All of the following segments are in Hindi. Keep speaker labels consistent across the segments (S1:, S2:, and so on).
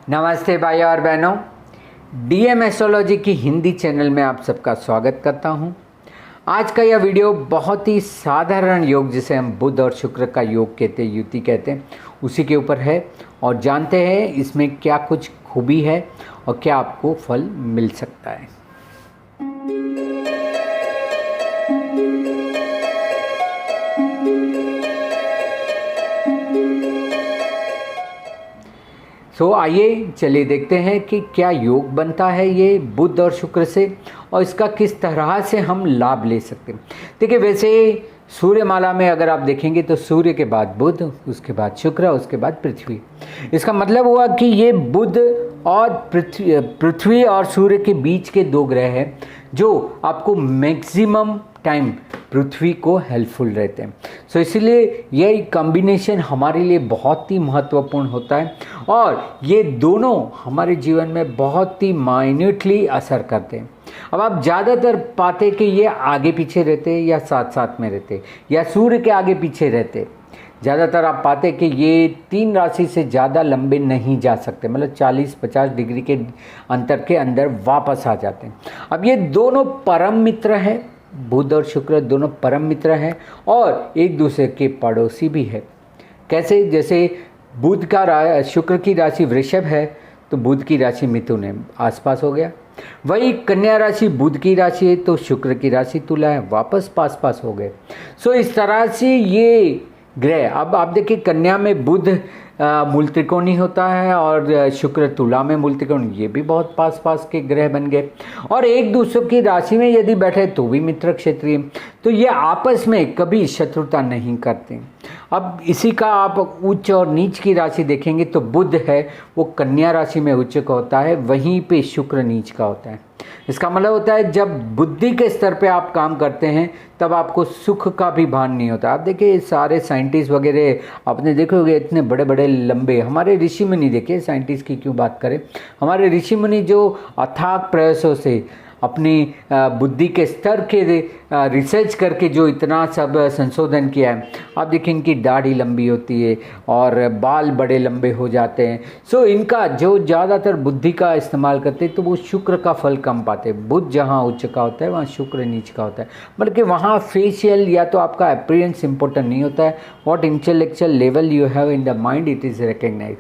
S1: नमस्ते भाई और बहनों, डीएम एस्ट्रोलॉजी की हिंदी चैनल में आप सबका स्वागत करता हूं। आज का यह वीडियो बहुत ही साधारण योग, जिसे हम बुध और शुक्र का योग कहते हैं, युति कहते हैं, उसी के ऊपर है और जानते हैं इसमें क्या कुछ खूबी है और क्या आपको फल मिल सकता है। आइए चलिए देखते हैं कि क्या योग बनता है ये बुध और शुक्र से और इसका किस तरह से हम लाभ ले सकते हैं। देखिए, वैसे सूर्यमाला में अगर आप देखेंगे तो सूर्य के बाद बुध, उसके बाद शुक्र, उसके बाद पृथ्वी। इसका मतलब हुआ कि ये बुध और पृथ्वी और सूर्य के बीच के दो ग्रह हैं जो आपको मैक्सिमम टाइम पृथ्वी को हेल्पफुल रहते हैं। इसीलिए यह कॉम्बिनेशन हमारे लिए बहुत ही महत्वपूर्ण होता है और ये दोनों हमारे जीवन में बहुत ही माइन्यूटली असर करते हैं। अब आप ज़्यादातर पाते कि ये आगे पीछे रहते या साथ साथ में रहते या सूर्य के आगे पीछे रहते। ज़्यादातर आप पाते कि ये 3 राशि से ज़्यादा लंबे नहीं जा सकते, मतलब 40-50 डिग्री के अंतर के अंदर वापस आ जाते हैं। अब ये दोनों परम मित्र हैं, बुध और शुक्र दोनों परम मित्र हैं और एक दूसरे के पड़ोसी भी है। कैसे? जैसे बुध का शुक्र की राशि वृषभ है तो बुध की राशि मिथुन है, आसपास हो गया। वही कन्या राशि बुध की राशि है तो शुक्र की राशि तुला है, वापस पास हो गए। इस तरह से ये ग्रह, अब आप देखिए कन्या में बुध मूल त्रिकोणी होता है और शुक्र तुला में मूल त्रिकोणी, ये भी बहुत पास के ग्रह बन गए और एक दूसरे की राशि में यदि बैठे तो भी मित्र क्षेत्रीय, तो ये आपस में कभी शत्रुता नहीं करते। अब इसी का आप उच्च और नीच की राशि देखेंगे तो बुध है वो कन्या राशि में उच्च का होता है, वहीं पे शुक्र नीच का होता है। इसका मतलब होता है जब बुद्धि के स्तर पे आप काम करते हैं तब आपको सुख का भी भान नहीं होता। आप देखिए सारे साइंटिस्ट वगैरह आपने देखोगे इतने बड़े बड़े लंबे, हमारे ऋषि मुनि, देखिए साइंटिस्ट की क्यों बात करें, हमारे ऋषि मुनि जो अथाक प्रयासों से अपनी बुद्धि के स्तर के रिसर्च करके जो इतना सब संशोधन किया है, आप देखिए इनकी दाढ़ी लंबी होती है और बाल बड़े लंबे हो जाते हैं। इनका जो ज़्यादातर बुद्धि का इस्तेमाल करते हैं तो वो शुक्र का फल कम पाते हैं। बुध जहाँ उच्च का होता है वहाँ शुक्र नीच का होता है, बल्कि वहाँ फेशियल या तो आपका अपीयरेंस इंपॉर्टेंट नहीं होता है, what intellectual level you have in the mind it is recognise.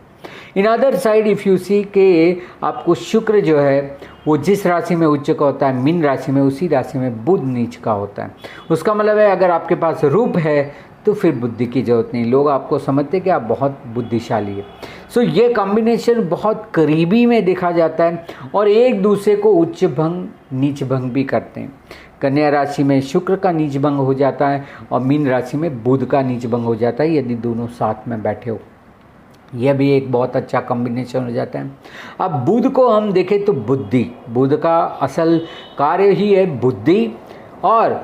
S1: In other side if you see के आपको शुक्र जो है वो जिस राशि में उच्च का होता है, मीन राशि में, उसी राशि में बुध नीच का होता है। उसका मतलब है अगर आपके पास रूप है तो फिर बुद्धि की जरूरत नहीं, लोग आपको समझते हैं कि आप बहुत बुद्धिशाली है। ये कॉम्बिनेशन बहुत करीबी में देखा जाता है और एक दूसरे को उच्च भंग नीच भंग भी करते हैं। कन्या राशि में शुक्र का नीच भंग हो जाता है और मीन राशि में बुध का नीच भंग हो जाता है यदि दोनों साथ में बैठे हो। यह भी एक बहुत अच्छा कॉम्बिनेशन हो जाता है। अब बुध को हम देखें तो बुद्धि, बुध का असल कार्य ही है बुद्धि और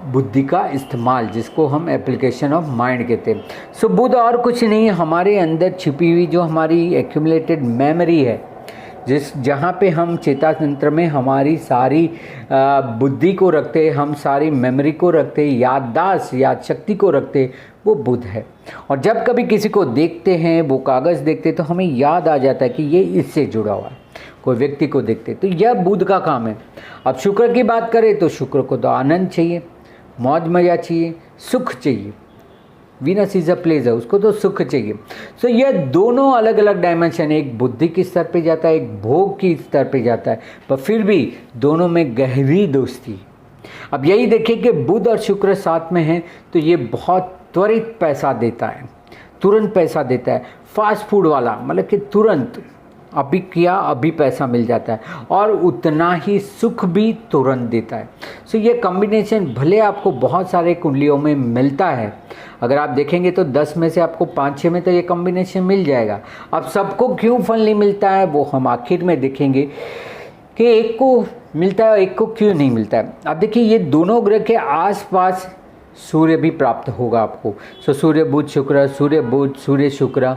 S1: बुद्धि का इस्तेमाल, जिसको हम एप्लीकेशन ऑफ माइंड कहते हैं। बुध और कुछ नहीं, हमारे अंदर छिपी हुई जो हमारी एक्यूमुलेटेड मेमोरी है, जहाँ पे हम चेता तंत्र में हमारी सारी बुद्धि को रखते, हम सारी मेमोरी को रखते, याददाश्त याद शक्ति को रखते, वो बुध है। और जब कभी किसी को देखते हैं, वो कागज़ देखते तो हमें याद आ जाता है कि ये इससे जुड़ा हुआ है। कोई व्यक्ति को देखते तो यह बुध का काम है। अब शुक्र की बात करें तो शुक्र को तो आनंद चाहिए, मौज मजा चाहिए, सुख चाहिए। वीनस इज अ प्लेजर, उसको तो सुख चाहिए। ये दोनों अलग अलग डायमेंशन, एक बुद्धि के स्तर पे जाता है, एक भोग की स्तर पे जाता है, पर फिर भी दोनों में गहरी दोस्ती। अब यही देखिए कि बुध और शुक्र साथ में हैं तो ये बहुत त्वरित पैसा देता है, तुरंत पैसा देता है, फास्ट फूड वाला, मतलब कि तुरंत अभी किया अभी पैसा मिल जाता है और उतना ही सुख भी तुरंत देता है। ये कॉम्बिनेशन भले आपको बहुत सारे कुंडलियों में मिलता है, अगर आप देखेंगे तो 10 में से आपको 5-6 में तो ये कॉम्बिनेशन मिल जाएगा। अब सबको क्यों फल नहीं मिलता है वो हम आखिर में देखेंगे कि एक को मिलता है एक को क्यों नहीं मिलता है। अब देखिए ये दोनों ग्रह के आसपास सूर्य भी प्राप्त होगा आपको। सूर्य बुध शुक्र, सूर्य बुध सूर्य शुक्र,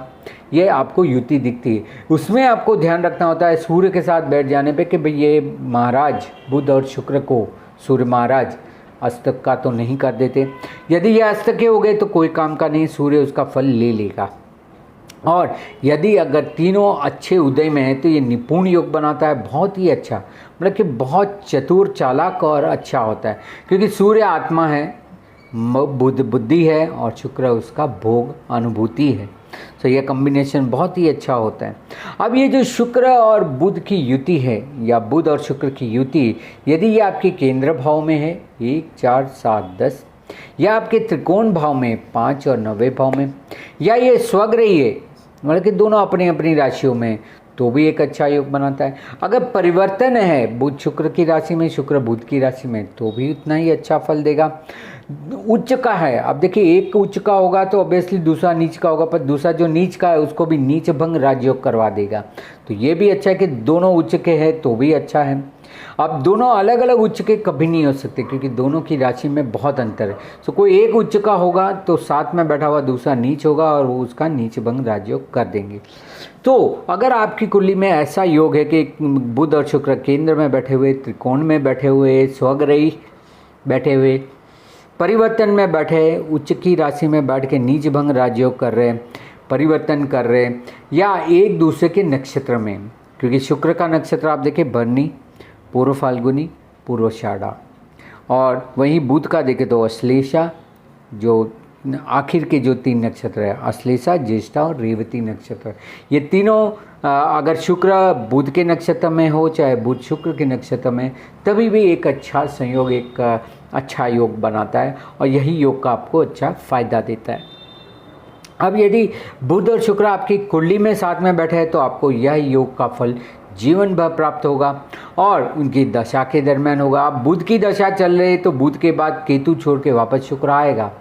S1: ये आपको युति दिखती है। उसमें आपको ध्यान रखना होता है सूर्य के साथ बैठ जाने पे कि भाई ये महाराज बुध और शुक्र को सूर्य महाराज अस्तक का तो नहीं कर देते। यदि ये अस्तक के हो गए तो कोई काम का नहीं, सूर्य उसका फल ले लेगा। और यदि अगर तीनों अच्छे उदय में है तो ये निपुण योग बनाता है, बहुत ही अच्छा, मतलब कि बहुत चतुर चालाक और अच्छा होता है, क्योंकि सूर्य आत्मा है, बुध बुद्धि है और शुक्र उसका भोग अनुभूति है। तो यह कॉम्बिनेशन बहुत ही अच्छा होता है। अब ये जो शुक्र और बुध की युति है या बुध और शुक्र की युति, यदि ये आपके केंद्र भाव में है 1, 4, 7, 10, या आपके त्रिकोण भाव में 5 और 9वें भाव में, या ये स्वग्रही है, मतलब कि दोनों अपनी अपनी राशियों में, तो भी एक अच्छा योग बनाता है। अगर परिवर्तन है बुध शुक्र की राशि में, शुक्र बुध की राशि में, तो भी उतना ही अच्छा फल देगा। उच्च का है, अब देखिए एक उच्च का होगा तो ऑब्वियसली दूसरा नीच का होगा, पर दूसरा जो नीच का है उसको भी नीच भंग राजयोग करवा देगा। तो ये भी अच्छा है कि दोनों उच्च के हैं तो भी अच्छा है। अब दोनों अलग अलग उच्च के कभी नहीं हो सकते, क्योंकि दोनों की राशि में बहुत अंतर है। तो कोई एक उच्च का होगा तो साथ में बैठा हुआ दूसरा नीच होगा और वो उसका नीच भंग राजयोग कर देंगे। तो अगर आपकी कुंडली में ऐसा योग है कि बुध और शुक्र केंद्र में बैठे हुए, त्रिकोण में बैठे हुए, स्वग्रही बैठे हुए, परिवर्तन में बैठे, उच्च की राशि में बैठ के नीच भंग राजयोग कर रहे हैं, परिवर्तन कर रहे हैं, या एक दूसरे के नक्षत्र में, क्योंकि शुक्र का नक्षत्र आप देखें भरणी, पूर्व फाल्गुनी, पूर्वाषाढ़ा, और वहीं बुध का देखें तो अश्लेषा, जो आखिर के जो 3 नक्षत्र है, अश्लेषा, ज्येष्ठा और रेवती नक्षत्र, ये तीनों अगर शुक्र बुध के नक्षत्र में हो चाहे बुध शुक्र के नक्षत्र में, तभी भी एक अच्छा संयोग, एक अच्छा योग बनाता है और यही योग का आपको अच्छा फायदा देता है। अब यदि बुध और शुक्र आपकी कुंडली में साथ में बैठे हैं तो आपको यह योग का फल जीवन भर प्राप्त होगा और उनकी दशा के दरमियान होगा। अब बुध की दशा चल रही है तो बुध के बाद केतु छोड़ के वापस शुक्र आएगा,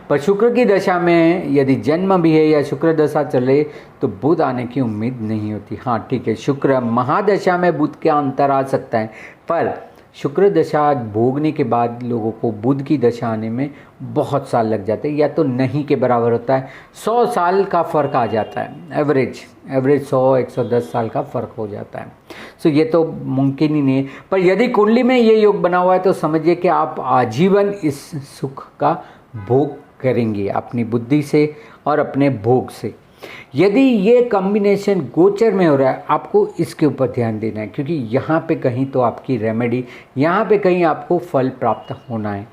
S1: पर शुक्र की दशा में यदि जन्म भी है या शुक्र दशा चल रही तो बुध आने की उम्मीद नहीं होती। हाँ ठीक है, शुक्र महादशा में बुध का अंतर आ सकता है, पर शुक्र दशा भोगने के बाद लोगों को बुध की दशा आने में बहुत साल लग जाते हैं, या तो नहीं के बराबर होता है, 100 साल का फ़र्क आ जाता है, एवरेज 100-110 साल का फ़र्क हो जाता है। सो ये तो मुमकिन ही नहीं है। पर यदि कुंडली में ये योग बना हुआ है तो समझिए कि आप आजीवन इस सुख का भोग करेंगे अपनी बुद्धि से और अपने भोग से। यदि ये कॉम्बिनेशन गोचर में हो रहा है, आपको इसके ऊपर ध्यान देना है, क्योंकि यहाँ पे कहीं तो आपकी रेमेडी, यहाँ पे कहीं आपको फल प्राप्त होना है।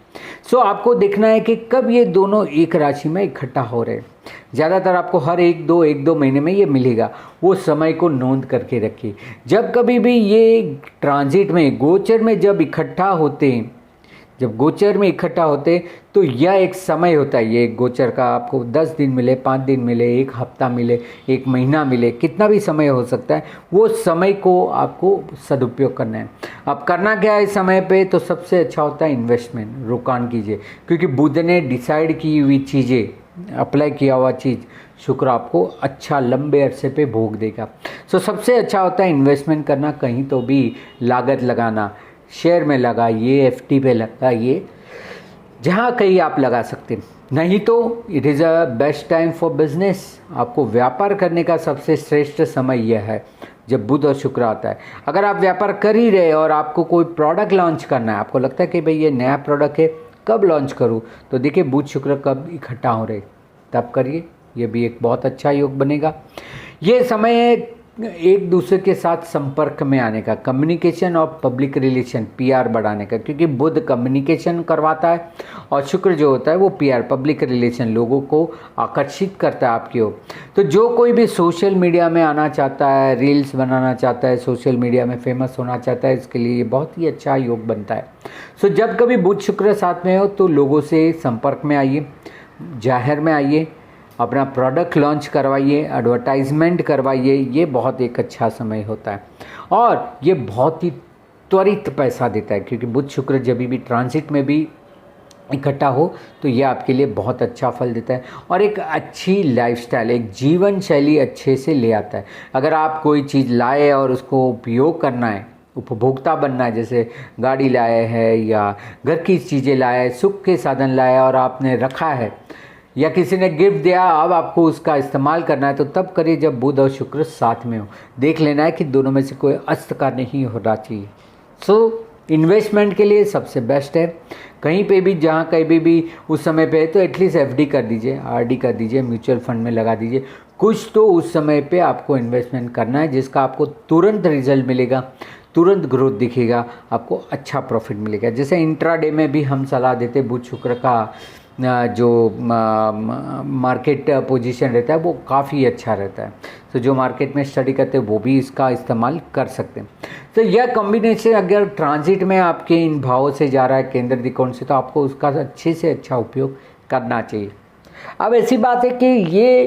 S1: सो आपको देखना है कि कब ये दोनों एक राशि में इकट्ठा हो रहे हैं। ज़्यादातर आपको हर एक दो महीने में ये मिलेगा, वो समय को नोट करके रखिए। जब कभी भी ये ट्रांजिट में, गोचर में जब इकट्ठा होते हैं, जब गोचर में इकट्ठा होते तो यह एक समय होता है। ये गोचर का आपको 10 दिन मिले, 5 दिन मिले, 1 हफ्ता मिले, 1 महीना मिले, कितना भी समय हो सकता है, वो समय को आपको सदुपयोग करना है। अब करना क्या है इस समय पे, तो सबसे अच्छा होता है इन्वेस्टमेंट, रोकान कीजिए, क्योंकि बुध ने डिसाइड की हुई चीज़ें, अप्लाई किया हुआ चीज़ शुक्र आपको अच्छा लंबे अरसे पे भोग देगा। सो सबसे अच्छा होता है इन्वेस्टमेंट करना, कहीं तो भी लागत लगाना, शेयर में लगाइए, एफडी पे लगाइए, जहाँ कहीं आप लगा सकते हैं। नहीं तो it is a best time for business. आपको व्यापार करने का सबसे श्रेष्ठ समय यह है जब बुध और शुक्र आता है। अगर आप व्यापार कर ही रहे और आपको कोई प्रोडक्ट लॉन्च करना है, आपको लगता है कि भाई ये नया प्रोडक्ट है, कब लॉन्च करूँ, तो देखिए बुध शुक्र कब इकट्ठा हो रहे तब करिए, ये भी एक बहुत अच्छा योग बनेगा। ये समय है एक दूसरे के साथ संपर्क में आने का, कम्युनिकेशन और पब्लिक रिलेशन, पीआर बढ़ाने का, क्योंकि बुध कम्युनिकेशन करवाता है और शुक्र जो होता है वो पीआर, पब्लिक रिलेशन, लोगों को आकर्षित करता है आपकी ओर। तो जो कोई भी सोशल मीडिया में आना चाहता है, रील्स बनाना चाहता है, सोशल मीडिया में फेमस होना चाहता है, इसके लिए ये बहुत ही अच्छा योग बनता है। सो जब कभी बुध शुक्र साथ में हो तो लोगों से संपर्क में आइए, जाहिर में आइए, अपना प्रोडक्ट लॉन्च करवाइए, एडवर्टाइजमेंट करवाइए, ये बहुत एक अच्छा समय होता है और ये बहुत ही त्वरित पैसा देता है, क्योंकि बुध शुक्र जब भी ट्रांजिट में भी इकट्ठा हो तो ये आपके लिए बहुत अच्छा फल देता है और एक अच्छी लाइफस्टाइल, एक जीवन शैली अच्छे से ले आता है। अगर आप कोई चीज़ लाए और उसको उपयोग करना है, उपभोक्ता बनना है, जैसे गाड़ी लाए है या घर की चीज़ें लाए, सुख के साधन लाए और आपने रखा है, या किसी ने गिफ्ट दिया, अब आपको उसका इस्तेमाल करना है, तो तब करिए जब बुध और शुक्र साथ में हो। देख लेना है कि दोनों में से कोई अस्त का नहीं होना चाहिए। सो इन्वेस्टमेंट के लिए सबसे बेस्ट है, कहीं पे भी जहाँ कहीं भी उस समय पे है तो एटलीस्ट एफडी कर दीजिए, आरडी कर दीजिए, म्यूचुअल फंड में लगा दीजिए, कुछ तो उस समय पे आपको इन्वेस्टमेंट करना है जिसका आपको तुरंत रिजल्ट मिलेगा, तुरंत ग्रोथ दिखेगा, आपको अच्छा प्रॉफिट मिलेगा। जैसे इंट्राडे में भी हम सलाह देते बुध शुक्र का जो मार्केट पोजीशन रहता है वो काफ़ी अच्छा रहता है। तो जो मार्केट में स्टडी करते हैं वो भी इसका इस्तेमाल कर सकते हैं। तो यह कॉम्बिनेशन अगर ट्रांजिट में आपके इन भावों से जा रहा है केंद्र त्रिकोण से, तो आपको उसका अच्छे से अच्छा उपयोग करना चाहिए। अब ऐसी बात है कि ये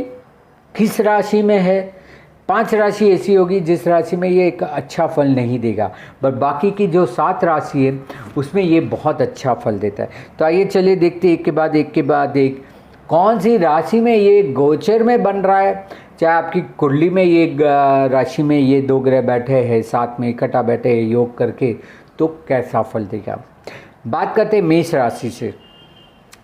S1: किस राशि में है, 5 राशि ऐसी होगी जिस राशि में ये एक अच्छा फल नहीं देगा, बट बाकी की जो 7 राशि है उसमें ये बहुत अच्छा फल देता है। तो आइए चलिए देखते एक के बाद एक कौन सी राशि में ये गोचर में बन रहा है। चाहे आपकी कुंडली में ये राशि में ये 2 ग्रह बैठे हैं, साथ में इकट्ठा बैठे हैं योग करके, तो कैसा फल देगा। बात करते हैं मेष राशि से।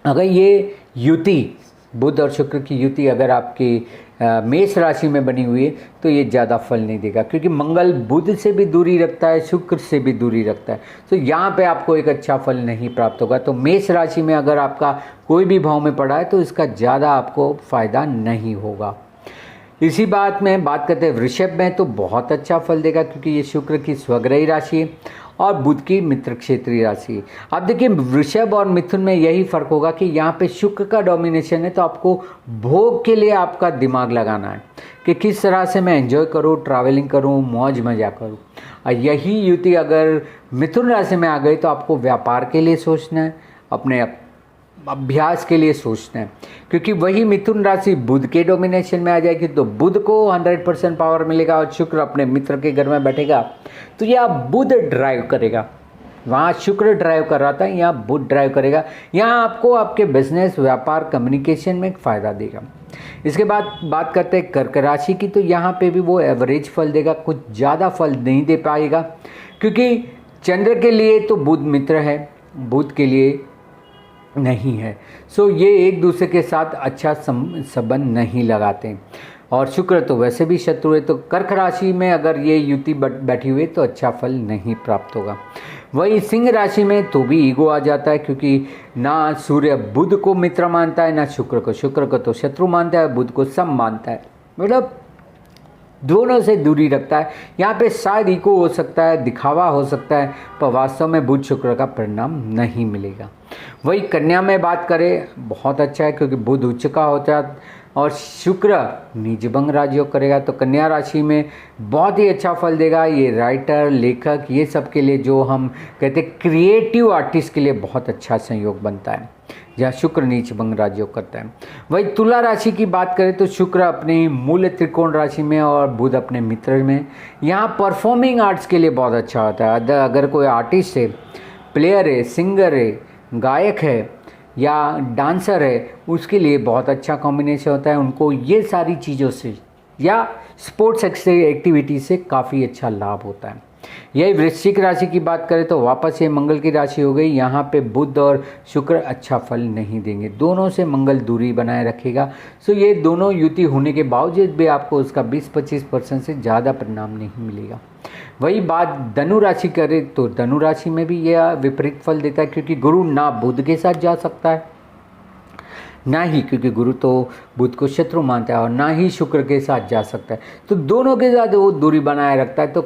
S1: अगर ये युति बुध और शुक्र की युति अगर आपकी मेष राशि में बनी हुई है तो ये ज़्यादा फल नहीं देगा, क्योंकि मंगल बुध से भी दूरी रखता है, शुक्र से भी दूरी रखता है। तो यहाँ पे आपको एक अच्छा फल नहीं प्राप्त होगा। तो मेष राशि में अगर आपका कोई भी भाव में पड़ा है तो इसका ज़्यादा आपको फ़ायदा नहीं होगा। इसी बात में बात करते हैं वृषभ में, तो बहुत अच्छा फल देगा क्योंकि ये शुक्र की स्वग्रही राशि है और बुध की मित्र क्षेत्रीय राशि। अब देखिए वृषभ और मिथुन में यही फर्क होगा कि यहाँ पे शुक्र का डोमिनेशन है, तो आपको भोग के लिए आपका दिमाग लगाना है कि किस तरह से मैं एंजॉय करूँ, ट्रैवलिंग करूँ, मौज मजा करूँ। और यही युति अगर मिथुन राशि में आ गई तो आपको व्यापार के लिए सोचना है, अपने अभ्यास के लिए सोचना है, क्योंकि वही मिथुन राशि बुध के डोमिनेशन में आ जाएगी तो बुध को 100% पावर मिलेगा और शुक्र अपने मित्र के घर में बैठेगा। तो यह बुध ड्राइव करेगा, वहाँ शुक्र ड्राइव कर रहा था, यहाँ बुध ड्राइव करेगा। यहाँ आपको आपके बिजनेस, व्यापार, कम्युनिकेशन में फ़ायदा देगा। इसके बाद बात करते हैं कर्क राशि की, तो यहाँ पे भी वो एवरेज फल देगा, कुछ ज़्यादा फल नहीं दे पाएगा, क्योंकि चंद्र के लिए तो बुध मित्र है, बुध के लिए नहीं है। सो ये एक दूसरे के साथ अच्छा संबंध नहीं लगाते हैं, और शुक्र तो वैसे भी शत्रु है। तो कर्क राशि में अगर ये युति बैठी हुई तो अच्छा फल नहीं प्राप्त होगा। वही सिंह राशि में तो भी ईगो आ जाता है, क्योंकि ना सूर्य बुध को मित्र मानता है, ना शुक्र को। शुक्र को तो शत्रु मानता है, बुध को सम मानता है, मतलब दोनों से दूरी रखता है। यहाँ पे शायद ईगो हो सकता है, दिखावा हो सकता है, पर वास्तव में बुध शुक्र का परिणाम नहीं मिलेगा। वही कन्या में बात करें, बहुत अच्छा है क्योंकि बुध उच्च का होता है और शुक्र नीचभंग राजयोग करेगा। तो कन्या राशि में बहुत ही अच्छा फल देगा। ये राइटर, लेखक, ये सब के लिए, जो हम कहते हैं क्रिएटिव आर्टिस्ट के लिए बहुत अच्छा संयोग बनता है, जहाँ शुक्र नीचभंग राजयोग करता है। वही तुला राशि की बात करें तो शुक्र अपनी मूल त्रिकोण राशि में और बुध अपने मित्र में। यहाँ परफॉर्मिंग आर्ट्स के लिए बहुत अच्छा होता है। अगर कोई आर्टिस्ट है, प्लेयर है, सिंगर है, गायक है या डांसर है, उसके लिए बहुत अच्छा कॉम्बिनेशन होता है। उनको ये सारी चीज़ों से या स्पोर्ट्स एक्टिविटी से काफ़ी अच्छा लाभ होता है। यही वृश्चिक राशि की बात करें तो वापस ये मंगल की राशि हो गई। यहाँ पे बुध और शुक्र अच्छा फल नहीं देंगे, दोनों से मंगल दूरी बनाए रखेगा। सो ये दोनों युति होने के बावजूद भी आपको उसका 20-25% से ज़्यादा परिणाम नहीं मिलेगा। वही बात धनु राशि करें तो धनु राशि में भी यह विपरीत फल देता है, क्योंकि गुरु ना बुध के साथ जा सकता है, ना ही, क्योंकि गुरु तो बुध को शत्रु मानता है, और ना ही शुक्र के साथ जा सकता है। तो दोनों के साथ वो दूरी बनाए रखता है। तो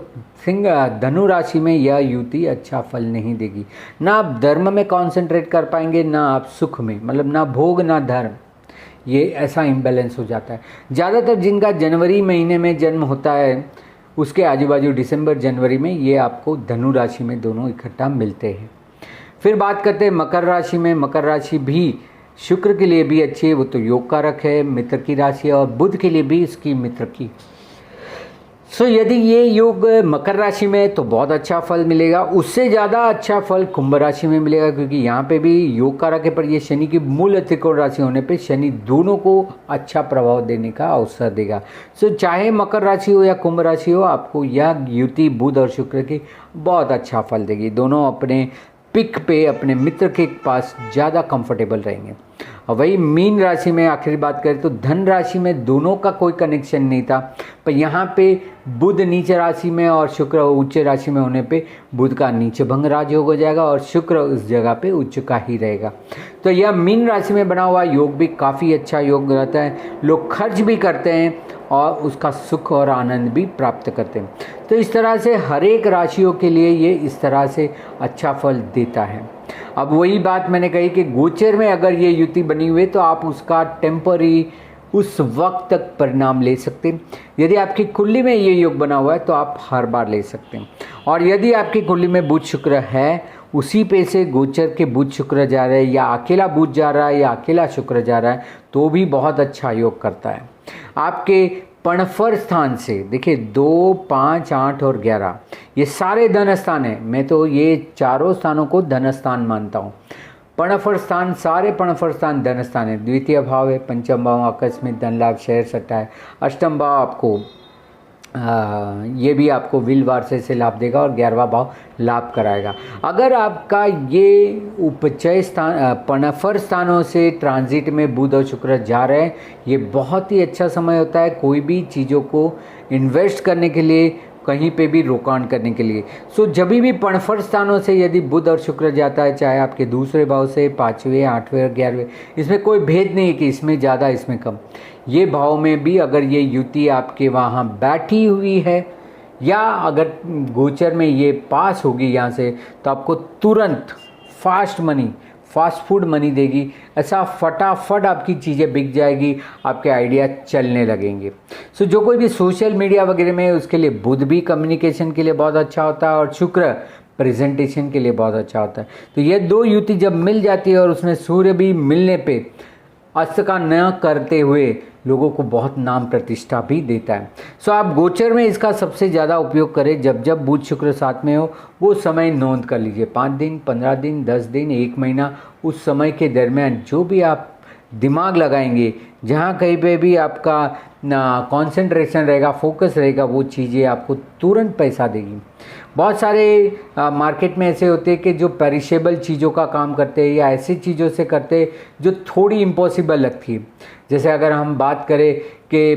S1: धनु राशि में यह युति अच्छा फल नहीं देगी। ना आप धर्म में कॉन्सेंट्रेट कर पाएंगे, ना आप सुख में, मतलब ना भोग ना धर्म, ये ऐसा इम्बैलेंस हो जाता है। ज़्यादातर जिनका जनवरी महीने में जन्म होता है उसके आजू बाजू दिसंबर जनवरी में ये आपको धनु राशि में दोनों इकट्ठा मिलते हैं। फिर बात करते हैं मकर राशि में। मकर राशि भी शुक्र के लिए भी अच्छी है, वो तो योग कारक है, मित्र की राशि है, और बुध के लिए भी इसकी मित्र की। सो यदि ये योग मकर राशि में तो बहुत अच्छा फल मिलेगा। उससे ज़्यादा अच्छा फल कुंभ राशि में मिलेगा, क्योंकि यहाँ पे भी योग कारक है, पर ये शनि की मूल त्रिकोण राशि होने पे शनि दोनों को अच्छा प्रभाव देने का अवसर देगा। सो चाहे मकर राशि हो या कुंभ राशि हो, आपको यह युति बुध और शुक्र की बहुत अच्छा फल देगी। दोनों अपने पिक पे अपने मित्र के पास ज़्यादा कंफर्टेबल रहेंगे। और वही मीन राशि में आखिरी बात करें तो धन राशि में दोनों का कोई कनेक्शन नहीं था, पर यहाँ पे बुध नीच राशि में और शुक्र उच्च राशि में होने पे बुध का नीच भंग राजयोग हो जाएगा और शुक्र उस जगह पे उच्च का ही रहेगा। तो यह मीन राशि में बना हुआ योग भी काफ़ी अच्छा योग रहता है, लोग खर्च भी करते हैं और उसका सुख और आनंद भी प्राप्त करते हैं। तो इस तरह से हर एक राशियों के लिए ये इस तरह से अच्छा फल देता है। अब वही बात मैंने कही कि गोचर में अगर ये युति बनी हुई है तो आप उसका टेम्पररी उस वक्त तक परिणाम ले सकते हैं। यदि आपकी कुंडली में ये योग बना हुआ है तो आप हर बार ले सकते हैं। और यदि आपकी कुंडली में बुध शुक्र है, उसी पे से गोचर के बुध शुक्र जा रहे हैं या अकेला बुध जा रहा है या अकेला शुक्र जा रहा है तो भी बहुत अच्छा योग करता है। आपके पणफर स्थान से देखिए 2, 5, 8 और 11 ये सारे धन स्थान हैं। मैं तो ये चारों स्थानों को धन स्थान मानता हूँ। पणफर स्थान, सारे पणफर स्थान धन स्थान है। द्वितीय भाव है, पंचम भाव आकस्मिक धन लाभ शेयर सट्टा है, अष्टम भाव आपको ये भी आपको विल वारसे से लाभ देगा और 11वां भाव लाभ कराएगा। अगर आपका ये उपचय स्थान पणफर स्थानों से ट्रांजिट में बुध और शुक्र जा रहे हैं, ये बहुत ही अच्छा समय होता है कोई भी चीज़ों को इन्वेस्ट करने के लिए, कहीं पे भी रोकाण करने के लिए। सो जब भी पणफर स्थानों से यदि बुध और शुक्र जाता है, चाहे आपके दूसरे भाव से 5वें, 8वें और 11वें, इसमें कोई भेद नहीं है कि इसमें ज़्यादा इसमें कम। ये भाव में भी अगर ये युति आपके वहाँ बैठी हुई है या अगर गोचर में ये पास होगी यहाँ से, तो आपको तुरंत fast money, fast food money देगी। ऐसा फटाफट आपकी चीज़ें बिक जाएगी, आपके आइडिया चलने लगेंगे। सो जो कोई भी सोशल मीडिया वगैरह में, उसके लिए बुध भी कम्युनिकेशन के लिए बहुत अच्छा होता है और शुक्र प्रेजेंटेशन के लिए बहुत अच्छा होता है। तो ये दो युति जब मिल जाती है और उसमें सूर्य भी मिलने पे अस्त का न करते हुए लोगों को बहुत नाम प्रतिष्ठा भी देता है। सो आप गोचर में इसका सबसे ज़्यादा उपयोग करें। जब जब बुध शुक्र साथ में हो वो समय नोंद कर लीजिए। 5 दिन, 15 दिन, 10 दिन, 1 महीना, उस समय के दरमियान जो भी आप दिमाग लगाएंगे, जहाँ कहीं पे भी आपका कंसंट्रेशन रहेगा, फोकस रहेगा, वो चीज़ें आपको तुरंत पैसा देगी। बहुत सारे मार्केट में ऐसे होते हैं कि जो पेरिशेबल चीज़ों का काम करते हैं या ऐसी चीज़ों से करते हैं जो थोड़ी इम्पॉसिबल लगती है। जैसे अगर हम बात करें कि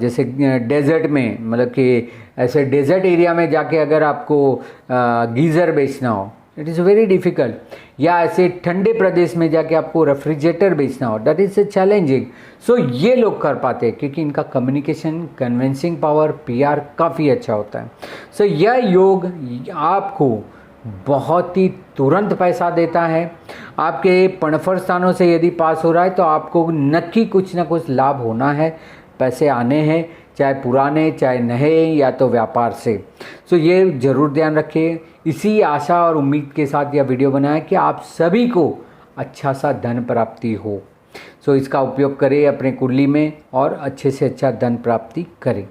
S1: जैसे डेजर्ट में, मतलब कि ऐसे डेजर्ट एरिया में जाके अगर आपको गीज़र बेचना हो, इट इज़ वेरी डिफ़िकल्ट। या ऐसे ठंडे प्रदेश में जाके आपको रेफ्रिजरेटर बेचना हो, दैट इज़ चैलेंजिंग। सो ये लोग कर पाते हैं क्योंकि इनका कम्युनिकेशन, कन्विंसिंग पावर, पीआर काफ़ी अच्छा होता है। सो यह योग आपको बहुत ही तुरंत पैसा देता है। आपके पणफर स्थानों से यदि पास हो रहा है तो आपको नक्की कुछ ना कुछ लाभ होना है, पैसे आने हैं, चाहे पुराने चाहे नए या तो व्यापार से। सो ये ज़रूर ध्यान रखिए। इसी आशा और उम्मीद के साथ यह वीडियो बनाया कि आप सभी को अच्छा सा धन प्राप्ति हो। सो इसका उपयोग करें अपने कुंडली में और अच्छे से अच्छा धन प्राप्ति करें।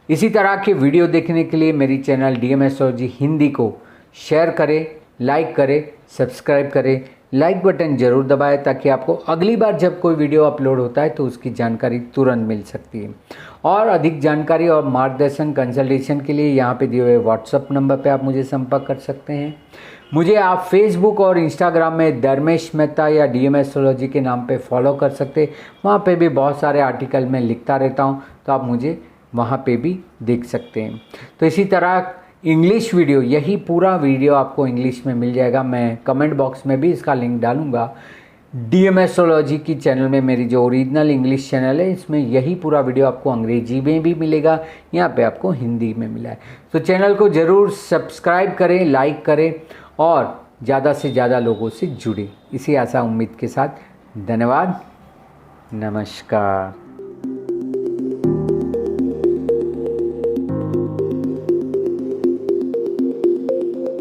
S1: इसी तरह के वीडियो देखने के लिए मेरी चैनल DM एस्ट्रोलॉजी हिंदी को शेयर करें, लाइक करें, सब्सक्राइब करें। लाइक बटन ज़रूर दबाएं ताकि आपको अगली बार जब कोई वीडियो अपलोड होता है तो उसकी जानकारी तुरंत मिल सकती है। और अधिक जानकारी और मार्गदर्शन, कंसल्टेशन के लिए यहाँ पे दिए हुए व्हाट्सअप नंबर पे आप मुझे संपर्क कर सकते हैं। मुझे आप फेसबुक और इंस्टाग्राम में धर्मेश मेहता या DM एस्ट्रोलॉजी के नाम पे फॉलो कर सकते। वहाँ पे भी बहुत सारे आर्टिकल मैं लिखता रहता हूँ, तो आप मुझे वहाँ पे भी देख सकते हैं। तो इसी तरह इंग्लिश वीडियो, यही पूरा वीडियो आपको इंग्लिश में मिल जाएगा। मैं कमेंट बॉक्स में भी इसका लिंक डालूंगा। DM एस्ट्रोलॉजी की चैनल में मेरी जो ओरिजिनल इंग्लिश चैनल है, इसमें यही पूरा वीडियो आपको अंग्रेजी में भी मिलेगा, यहाँ पे आपको हिंदी में मिला है। तो चैनल को ज़रूर सब्सक्राइब करें, लाइक करें और ज़्यादा से ज़्यादा लोगों से जुड़ें। इसी आशा उम्मीद के साथ धन्यवाद, नमस्कार।